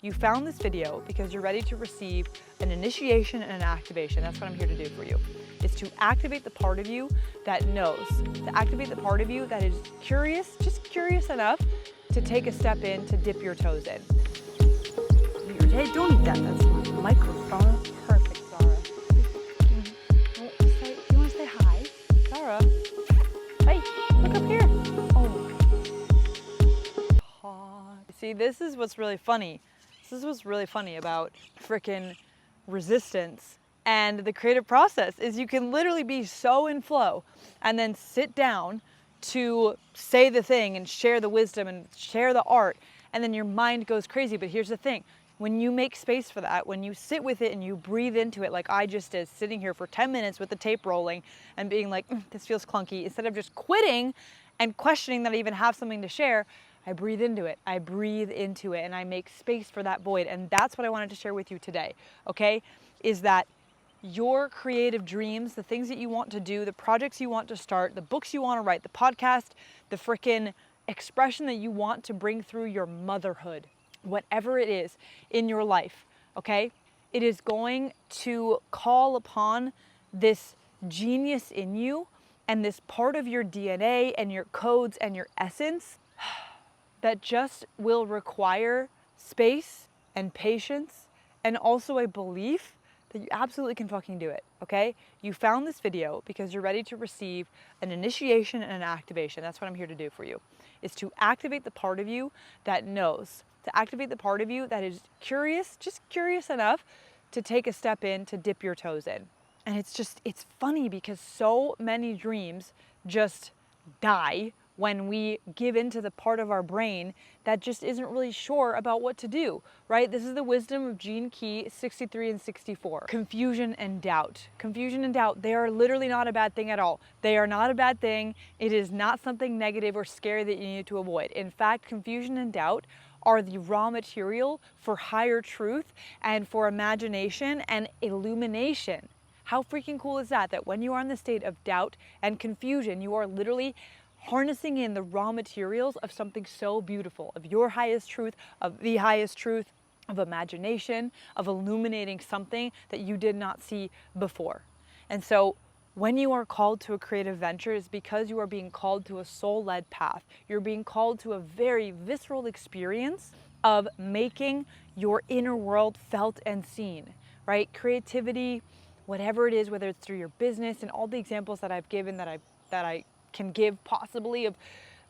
You found this video because you're ready to receive an initiation and an activation. That's what I'm here to do for you. Is to activate the part of you that knows, to activate the part of you that is curious, just curious enough to take a step in, to dip your toes in. Weird. Hey, don't eat that. That's my microphone. Perfect, Zara. You want to say hi? Zara. Hey, look up here. Oh. See, this is what's really funny. This is what's really funny about frickin' resistance and the creative process is you can literally be so in flow and then sit down to say the thing and share the wisdom and share the art, and then your mind goes crazy. But here's the thing. When you make space for that, when you sit with it and you breathe into it, like I just did, sitting here for 10 minutes with the tape rolling and being like, this feels clunky, instead of just quitting and questioning that I even have something to share, I breathe into it, and I make space for that void. And that's what I wanted to share with you today, okay? Is that your creative dreams, the things that you want to do, the projects you want to start, the books you want to write, the podcast, the frickin' expression that you want to bring through your motherhood, whatever it is in your life, okay? It is going to call upon this genius in you and this part of your DNA and your codes and your essence that just will require space and patience and also a belief that you absolutely can fucking do it, okay? You found this video because you're ready to receive an initiation and an activation. That's what I'm here to do for you, is to activate the part of you that knows, to activate the part of you that is curious, just curious enough to take a step in, to dip your toes in. And it's funny because so many dreams just die when we give into the part of our brain that just isn't really sure about what to do, right? This is the wisdom of Gene Key 63 and 64. Confusion and doubt. Confusion and doubt, they are literally not a bad thing at all. They are not a bad thing. It is not something negative or scary that you need to avoid. In fact, confusion and doubt are the raw material for higher truth and for imagination and illumination. How freaking cool is that? That when you are in the state of doubt and confusion, you are literally harnessing in the raw materials of something so beautiful, of your highest truth, of the highest truth, of imagination, of illuminating something that you did not see before. And so when you are called to a creative venture, it's because you are being called to a soul-led path. You're being called to a very visceral experience of making your inner world felt and seen, right? Creativity, whatever it is, whether it's through your business and all the examples that I've given, that I can give possibly, of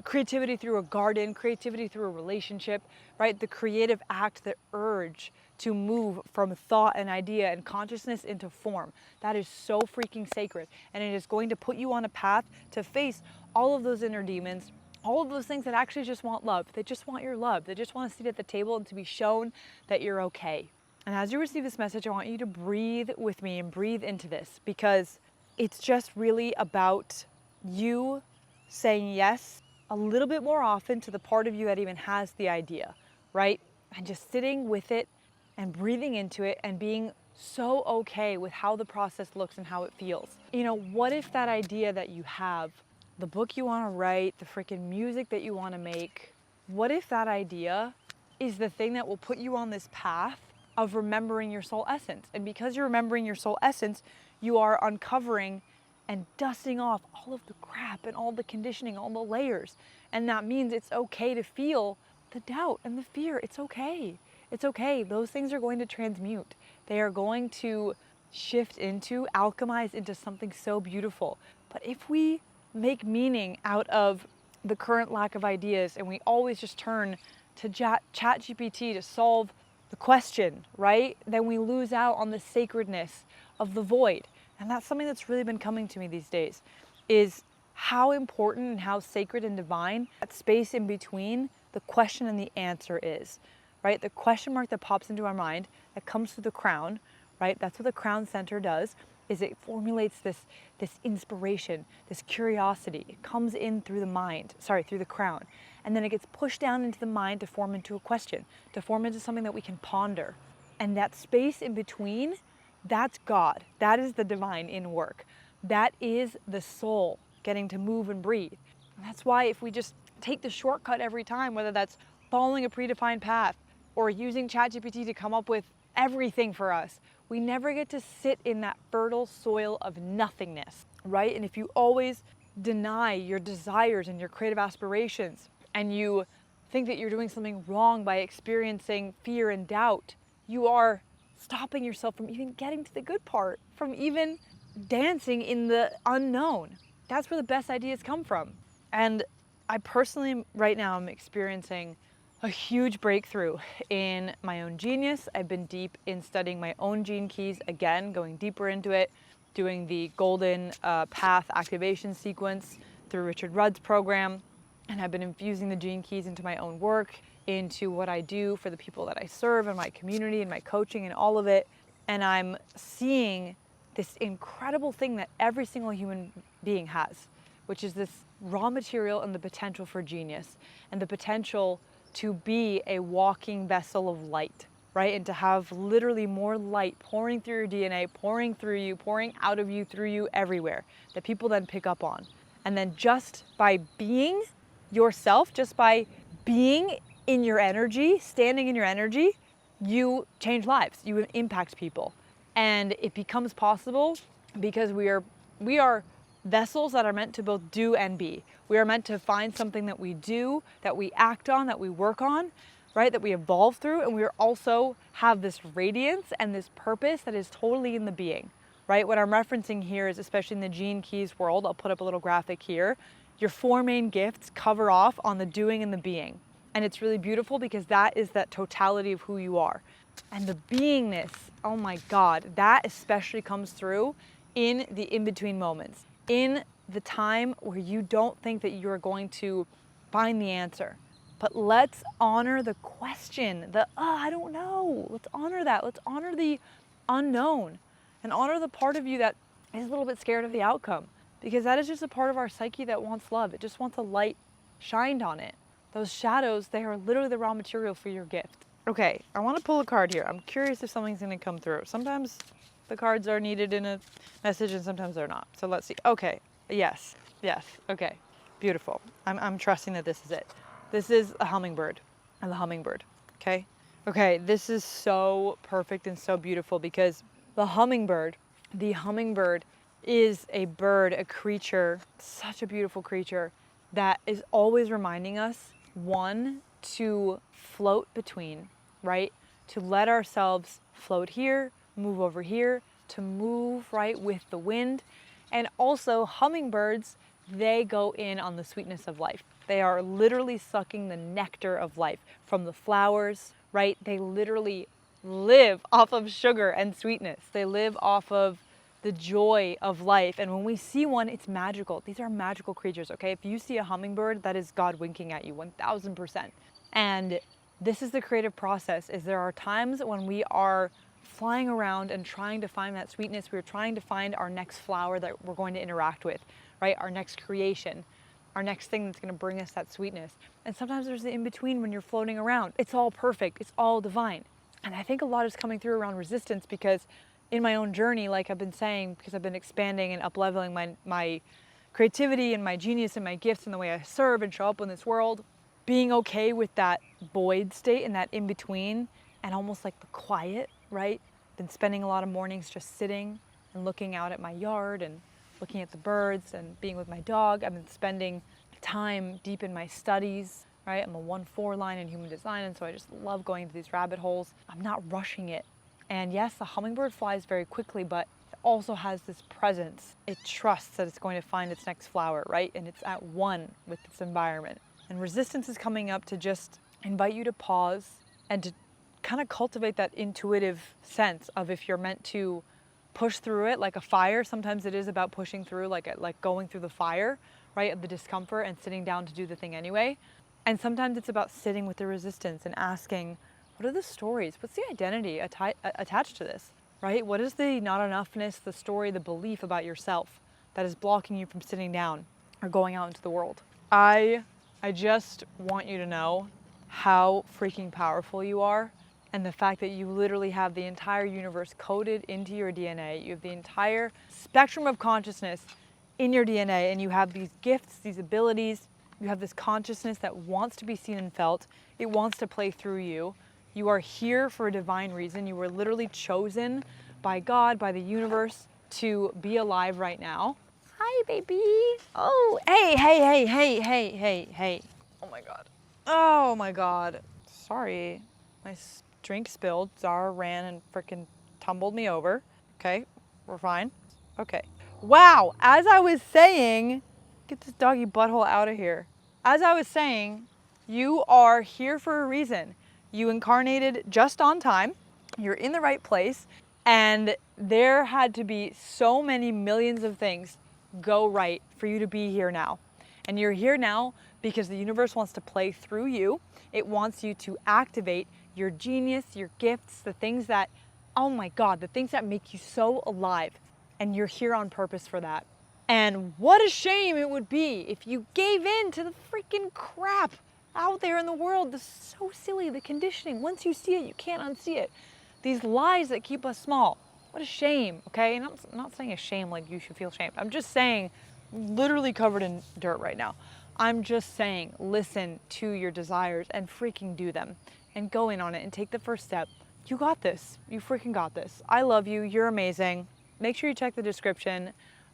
creativity through a garden, creativity through a relationship, right? The creative act, the urge to move from thought and idea and consciousness into form. That is so freaking sacred. And it is going to put you on a path to face all of those inner demons, all of those things that actually just want love. They just want your love. They just want to sit at the table and to be shown that you're okay. And as you receive this message, I want you to breathe with me and breathe into this, because it's just really about you saying yes a little bit more often to the part of you that even has the idea, right? And just sitting with it and breathing into it and being so okay with how the process looks and how it feels. You know, what if that idea that you have, the book you want to write, the freaking music that you want to make, what if that idea is the thing that will put you on this path of remembering your soul essence? And because you're remembering your soul essence, you are uncovering and dusting off all of the crap and all the conditioning, all the layers. And that means it's okay to feel the doubt and the fear. It's okay. It's okay. Those things are going to transmute. They are going to shift into, alchemize into something so beautiful. But if we make meaning out of the current lack of ideas and we always just turn to ChatGPT to solve the question, right? Then we lose out on the sacredness of the void. And that's something that's really been coming to me these days, is how important and how sacred and divine that space in between the question and the answer is, right? The question mark that pops into our mind, that comes through the crown, right? That's what the crown center does, is it formulates this inspiration, this curiosity. It comes in through through the crown. And then it gets pushed down into the mind to form into a question, to form into something that we can ponder. And that space in between, that's God. That is the divine in work. That is the soul getting to move and breathe. And that's why if we just take the shortcut every time, whether that's following a predefined path, or using ChatGPT to come up with everything for us. We never get to sit in that fertile soil of nothingness, right? And if you always deny your desires and your creative aspirations, and you think that you're doing something wrong by experiencing fear and doubt, you are stopping yourself from even getting to the good part, from even dancing in the unknown. That's where the best ideas come from. And I personally, right now, I'm experiencing a huge breakthrough in my own genius. I've been deep in studying my own gene keys, again, going deeper into it, doing the golden path activation sequence through Richard Rudd's program. And I've been infusing the gene keys into my own work, into what I do for the people that I serve in my community and my coaching and all of it. And I'm seeing this incredible thing that every single human being has, which is this raw material and the potential for genius and the potential to be a walking vessel of light, right? And to have literally more light pouring through your DNA, pouring through you, pouring out of you, through you, everywhere, that people then pick up on. And then just by being yourself, just by being in your energy, standing in your energy, you change lives, you impact people. And it becomes possible because we are vessels that are meant to both do and be. We are meant to find something that we do, that we act on, that we work on, right? That we evolve through. And we also have this radiance and this purpose that is totally in the being, right? What I'm referencing here is, especially in the Gene Keys world, I'll put up a little graphic here. Your 4 main gifts cover off on the doing and the being. And it's really beautiful because that is that totality of who you are. And the beingness, oh my God, that especially comes through in the in-between moments, in the time where you don't think that you're going to find the answer. But let's honor the question, I don't know. Let's honor that. Let's honor the unknown and honor the part of you that is a little bit scared of the outcome, because that is just a part of our psyche that wants love. It just wants a light shined on it. Those shadows, they are literally the raw material for your gift. Okay, I want to pull a card here. I'm curious if something's going to come through. Sometimes the cards are needed in a message and sometimes they're not. So let's see. Okay, yes, okay, beautiful. I'm trusting that this is it. This is a hummingbird and the hummingbird, okay? Okay, this is so perfect and so beautiful because the hummingbird is a bird, a creature, such a beautiful creature that is always reminding us, one, to float between, right? To let ourselves float here, move over here, to move right with the wind. And also hummingbirds, they go in on the sweetness of life. They are literally sucking the nectar of life from the flowers, right? They literally live off of sugar and sweetness. They live off of the joy of life. And when we see one, it's magical. These are magical creatures, okay? If you see a hummingbird, that is God winking at you 1000%. And this is the creative process, is there are times when we are flying around and trying to find that sweetness. We're trying to find our next flower that we're going to interact with, right? Our next creation, our next thing that's going to bring us that sweetness. And sometimes there's the in-between when you're floating around. It's all perfect. It's all divine. And I think a lot is coming through around resistance because in my own journey, like I've been saying, because I've been expanding and up-leveling my creativity and my genius and my gifts and the way I serve and show up in this world, being okay with that void state and that in-between and almost like the quiet, right? Been spending a lot of mornings just sitting and looking out at my yard and looking at the birds and being with my dog. I've been spending time deep in my studies, right? I'm a 1-4 line in human design, and so I just love going into these rabbit holes. I'm not rushing it. And yes, the hummingbird flies very quickly, but it also has this presence. It trusts that it's going to find its next flower, right? And it's at one with its environment. And resistance is coming up to just invite you to pause and to kind of cultivate that intuitive sense of if you're meant to push through it like a fire. Sometimes it is about pushing through, like going through the fire, right, of the discomfort and sitting down to do the thing anyway. And sometimes it's about sitting with the resistance and asking, what are the stories? What's the identity attached to this, right? What is the not enoughness, the story, the belief about yourself that is blocking you from sitting down or going out into the world? I just want you to know how freaking powerful you are, and the fact that you literally have the entire universe coded into your DNA. You have the entire spectrum of consciousness in your DNA, and you have these gifts, these abilities. You have this consciousness that wants to be seen and felt. It wants to play through you. You are here for a divine reason. You were literally chosen by God, by the universe, to be alive right now. Hi, baby. Oh, hey. Oh my God. Oh my God. Sorry. My drink spilled. Zara ran and freaking tumbled me over. Okay, we're fine. Okay. Wow, as I was saying, get this doggy butthole out of here. As I was saying, you are here for a reason. You incarnated just on time. You're in the right place. And there had to be so many millions of things go right for you to be here now. And you're here now because the universe wants to play through you. It wants you to activate your genius, your gifts, the things that, oh my God, the things that make you so alive. And you're here on purpose for that. And what a shame it would be if you gave in to the freaking crap out there in the world. This is so silly, the conditioning. Once you see it, you can't unsee it. These lies that keep us small. What a shame, okay? And I'm not saying a shame like you should feel shamed. I'm just saying, literally covered in dirt right now. I'm just saying, listen to your desires and freaking do them. And go in on it and take the first step. You got this. You freaking got this. I love you. You're amazing. Make sure you check the description.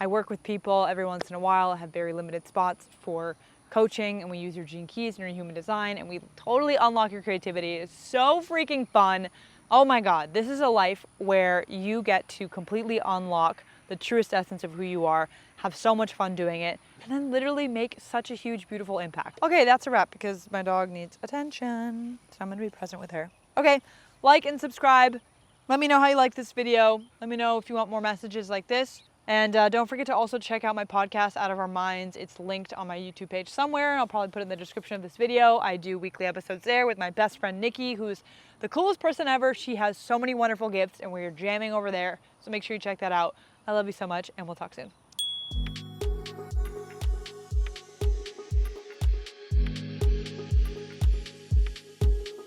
I work with people every once in a while. I have very limited spots for coaching, and we use your gene keys and your human design, and we totally unlock your creativity. It's so freaking fun. Oh my God, this is a life where you get to completely unlock the truest essence of who you are, have so much fun doing it, and then literally make such a huge, beautiful impact. Okay, that's a wrap because my dog needs attention, so I'm gonna be present with her. Okay, like and subscribe. Let me know how you like this video. Let me know if you want more messages like this. And don't forget to also check out my podcast, Out of Our Minds. It's linked on my YouTube page somewhere, and I'll probably put it in the description of this video. I do weekly episodes there with my best friend, Nikki, who's the coolest person ever. She has so many wonderful gifts, and we're jamming over there. So make sure you check that out. I love you so much, and we'll talk soon.